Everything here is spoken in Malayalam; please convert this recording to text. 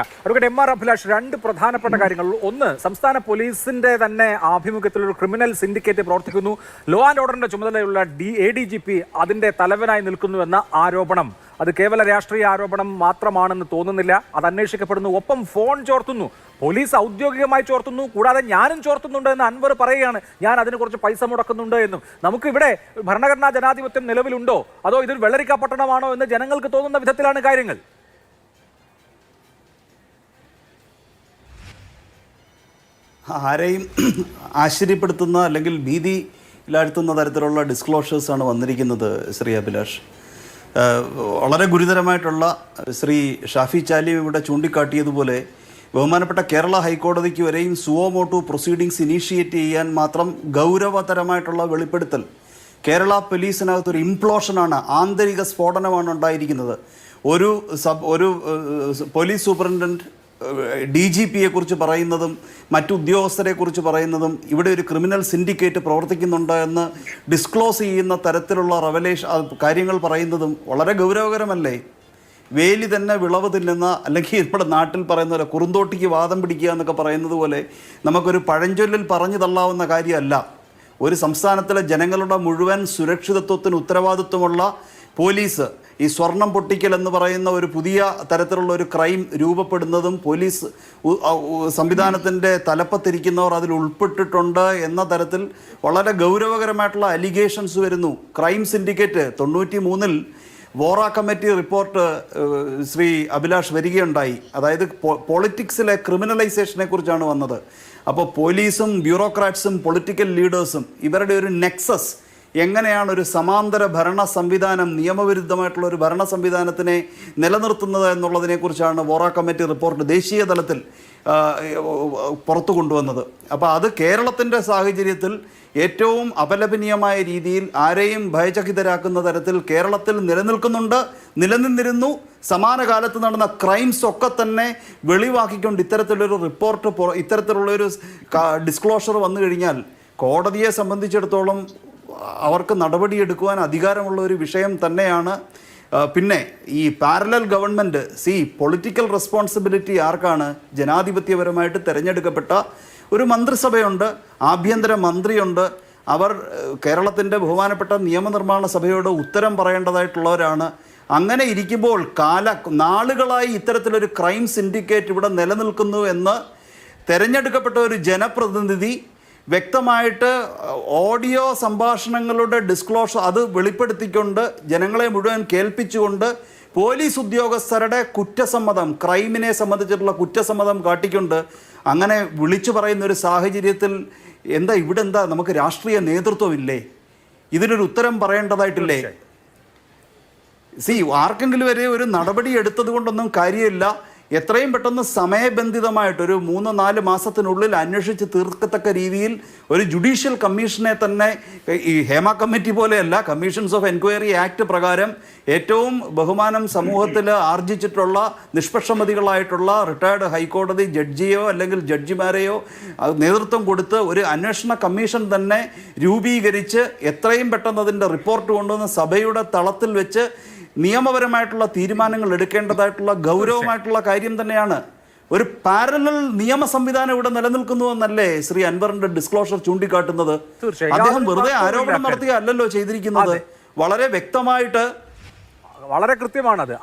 അഡ്വക്കേറ്റ് എം ആർ അഭിലാഷ്, രണ്ട് പ്രധാനപ്പെട്ട കാര്യങ്ങൾ. ഒന്ന്, സംസ്ഥാന പോലീസിന്റെ തന്നെ ആഭിമുഖ്യത്തിൽ ഒരു ക്രിമിനൽ സിൻഡിക്കേറ്റ് പ്രവർത്തിക്കുന്നു. ലോ ആൻഡ് ഓർഡറിന്റെ ചുമതലയുള്ള ADGP അതിന്റെ തലവനായി നിൽക്കുന്നുവെന്ന ആരോപണം അത് കേവല രാഷ്ട്രീയ ആരോപണം മാത്രമാണെന്ന് തോന്നുന്നില്ല. അത് അന്വേഷിക്കപ്പെടുന്നു. ഒപ്പം ഫോൺ ചോർത്തുന്നു, പോലീസ് ഔദ്യോഗികമായി ചോർത്തുന്നു. കൂടാതെ ഞാനും ചോർത്തുന്നുണ്ട് എന്ന് അൻവർ പറയുകയാണ്. ഞാൻ അതിന് കുറച്ച് പൈസ മുടക്കുന്നുണ്ട് എന്നും. നമുക്കിവിടെ ഭരണഘടനാ ജനാധിപത്യം നിലവിലുണ്ടോ, അതോ ഇതൊരു വെള്ളരിക്ക പട്ടണമാണോ എന്ന് ജനങ്ങൾക്ക് തോന്നുന്ന വിധത്തിലാണ് കാര്യങ്ങൾ. ആരെയും ആശ്ചര്യപ്പെടുത്തുന്ന അല്ലെങ്കിൽ ഭീതിയിലാഴ്ത്തുന്ന തരത്തിലുള്ള ഡിസ്ക്ലോഷേഴ്സാണ് വന്നിരിക്കുന്നത് ശ്രീ അഭിലാഷ്. വളരെ ഗുരുതരമായിട്ടുള്ള ശ്രീ ഷാഫി ചാലിയും ഇവിടെ ചൂണ്ടിക്കാട്ടിയതുപോലെ ബഹുമാനപ്പെട്ട കേരള ഹൈക്കോടതിക്ക് വരെയും സുവോ മോട്ടോ പ്രൊസീഡിങ്സ് ഇനീഷ്യേറ്റ് ചെയ്യാൻ മാത്രം ഗൗരവതരമായിട്ടുള്ള വെളിപ്പെടുത്തൽ. കേരള പോലീസിനകത്തൊരു ഇംപ്ലോഷനാണ്, ആന്തരിക സ്ഫോടനമാണ് ഉണ്ടായിരിക്കുന്നത്. ഒരു പോലീസ് സൂപ്രണ്ടൻറ്റ് DGPയെ കുറിച്ച് പറയുന്നതും മറ്റു ഉദ്യോഗസ്ഥരെ കുറിച്ച് പറയുന്നതും ഇവിടെ ഒരു ക്രിമിനൽ സിൻഡിക്കേറ്റ് പ്രവർത്തിക്കുന്നുണ്ട് എന്ന് ഡിസ്ക്ലോസ് ചെയ്യുന്ന തരത്തിലുള്ള കാര്യങ്ങൾ പറയുന്നതും വളരെ ഗൗരവകരമല്ലേ? വേലി തന്നെ വിളവ് തിന്നുന്ന, അല്ലെങ്കിൽ ഇവിടെ നാട്ടിൽ പറയുന്ന പോലെ കുറുന്തോട്ടിക്ക് വാദം പിടിക്കുക എന്നൊക്കെ പറയുന്നത് പോലെ നമുക്കൊരു പഴഞ്ചൊല്ലിൽ പറഞ്ഞു തള്ളാവുന്ന കാര്യമല്ല. ഒരു സംസ്ഥാനത്തിലെ ജനങ്ങളുടെ മുഴുവൻ സുരക്ഷിതത്വത്തിന് ഉത്തരവാദിത്വമുള്ള പോലീസ് ഈ സ്വർണം പൊട്ടിക്കൽ എന്ന് പറയുന്ന ഒരു പുതിയ തരത്തിലുള്ള ഒരു ക്രൈം രൂപപ്പെടുന്നതും പോലീസ് സംവിധാനത്തിൻ്റെ തലപ്പത്തിരിക്കുന്നവർ അതിൽ ഉൾപ്പെട്ടിട്ടുണ്ട് എന്ന തരത്തിൽ വളരെ ഗൗരവകരമായിട്ടുള്ള അലിഗേഷൻസ് വരുന്നു. ക്രൈം സിൻഡിക്കേറ്റ് 93-ൽ വോറ കമ്മിറ്റി റിപ്പോർട്ട് ശ്രീ അഭിലാഷ് വരികയുണ്ടായി. അതായത് പൊളിറ്റിക്സിലെ ക്രിമിനലൈസേഷനെ കുറിച്ചാണ് വന്നത്. അപ്പോൾ പോലീസും ബ്യൂറോക്രാറ്റ്സും പൊളിറ്റിക്കൽ ലീഡേഴ്സും ഇവരുടെ ഒരു നെക്സസ്, എങ്ങനെയാണ് ഒരു സമാന്തര ഭരണ സംവിധാനം, നിയമവിരുദ്ധമായിട്ടുള്ള ഒരു ഭരണ സംവിധാനത്തിനെ നിലനിർത്തുന്നത് എന്നുള്ളതിനെക്കുറിച്ചാണ് വോറ കമ്മിറ്റി റിപ്പോർട്ട് ദേശീയ തലത്തിൽ പുറത്തു കൊണ്ടുവന്നത്. അപ്പോൾ അത് കേരളത്തിൻ്റെ സാഹചര്യത്തിൽ ഏറ്റവും അപലപനീയമായ രീതിയിൽ ആരെയും ഭയചകിതരാക്കുന്ന തരത്തിൽ കേരളത്തിൽ നിലനിന്നിരുന്നു. സമാന കാലത്ത് നടന്ന ക്രൈംസ് ഒക്കെ തന്നെ വെളിവാക്കിക്കൊണ്ട് ഇത്തരത്തിലൊരു റിപ്പോർട്ട്, ഇത്തരത്തിലുള്ളൊരു ഡിസ്ക്ലോഷർ വന്നു കഴിഞ്ഞാൽ കോടതിയെ സംബന്ധിച്ചിടത്തോളം അവർക്ക് നടപടിയെടുക്കുവാൻ അധികാരമുള്ള ഒരു വിഷയം തന്നെയാണ്. പിന്നെ ഈ പാരലൽ ഗവൺമെൻറ്, പൊളിറ്റിക്കൽ റെസ്പോൺസിബിലിറ്റി ആർക്കാണ്? ജനാധിപത്യപരമായിട്ട് തിരഞ്ഞെടുക്കപ്പെട്ട ഒരു മന്ത്രിസഭയുണ്ട്, ആഭ്യന്തര മന്ത്രിയുണ്ട്. അവർ കേരളത്തിൻ്റെ ബഹുമാനപ്പെട്ട നിയമനിർമ്മാണ സഭയോട് ഉത്തരം പറയേണ്ടതായിട്ടുള്ളവരാണ്. അങ്ങനെ ഇരിക്കുമ്പോൾ നാളുകളായി ഇത്തരത്തിലൊരു ക്രൈം സിൻഡിക്കേറ്റ് ഇവിടെ നിലനിൽക്കുന്നു എന്ന് തിരഞ്ഞെടുക്കപ്പെട്ട ഒരു ജനപ്രതിനിധി വ്യക്തമായിട്ട് ഓഡിയോ സംഭാഷണങ്ങളുടെ ഡിസ്ക്ലോഷർ അത് വെളിപ്പെടുത്തിക്കൊണ്ട് ജനങ്ങളെ മുഴുവൻ കേൾപ്പിച്ചുകൊണ്ട് പോലീസ് ഉദ്യോഗസ്ഥരുടെ കുറ്റസമ്മതം, ക്രൈമിനെ സംബന്ധിച്ചിട്ടുള്ള കുറ്റസമ്മതം കാട്ടിക്കൊണ്ട് അങ്ങനെ വിളിച്ചു പറയുന്ന ഒരു സാഹചര്യത്തിൽ ഇവിടെ നമുക്ക് രാഷ്ട്രീയ നേതൃത്വമില്ലേ? ഇതിനൊരു ഉത്തരം പറയേണ്ടതായിട്ടില്ലേ? ആർക്കെങ്കിലും വരെ ഒരു നടപടി എടുത്തത് കൊണ്ടൊന്നും കാര്യമില്ല. എത്രയും പെട്ടെന്ന് സമയബന്ധിതമായിട്ടൊരു 3-4 മാസത്തിനുള്ളിൽ അന്വേഷിച്ച് തീർക്കത്തക്ക രീതിയിൽ ഒരു ജുഡീഷ്യൽ കമ്മീഷനെ തന്നെ, ഈ ഹേമ കമ്മിറ്റി പോലെയല്ല, കമ്മീഷൻസ് ഓഫ് എൻക്വയറി ആക്ട് പ്രകാരം ഏറ്റവും ബഹുമാനം സമൂഹത്തിൽ ആർജിച്ചിട്ടുള്ള നിഷ്പക്ഷമതികളായിട്ടുള്ള റിട്ടയർഡ് ഹൈക്കോടതി ജഡ്ജിയോ അല്ലെങ്കിൽ ജഡ്ജിമാരെയോ നേതൃത്വം കൊടുത്ത് ഒരു അന്വേഷണ കമ്മീഷൻ തന്നെ രൂപീകരിച്ച് എത്രയും പെട്ടെന്ന് അതിൻ്റെ റിപ്പോർട്ട് കൊണ്ടുവന്ന് സഭയുടെ തളത്തിൽ വെച്ച് നിയമപരമായിട്ടുള്ള തീരുമാനങ്ങൾ എടുക്കേണ്ടതായിട്ടുള്ള ഗൗരവമായിട്ടുള്ള കാര്യം തന്നെയാണ്. ഒരു പാരലൽ നിയമ സംവിധാനം ഇവിടെ നിലനിൽക്കുന്നു എന്നല്ലേ ശ്രീ അൻവറിന്റെ ഡിസ്ക്ലോഷർ ചൂണ്ടിക്കാട്ടുന്നത്? അദ്ദേഹം വെറുതെ ആരോപണം നടത്തുക അല്ലല്ലോ ചെയ്തിരിക്കുന്നത്. വളരെ വ്യക്തമായിട്ട്, വളരെ കൃത്യമാണത്.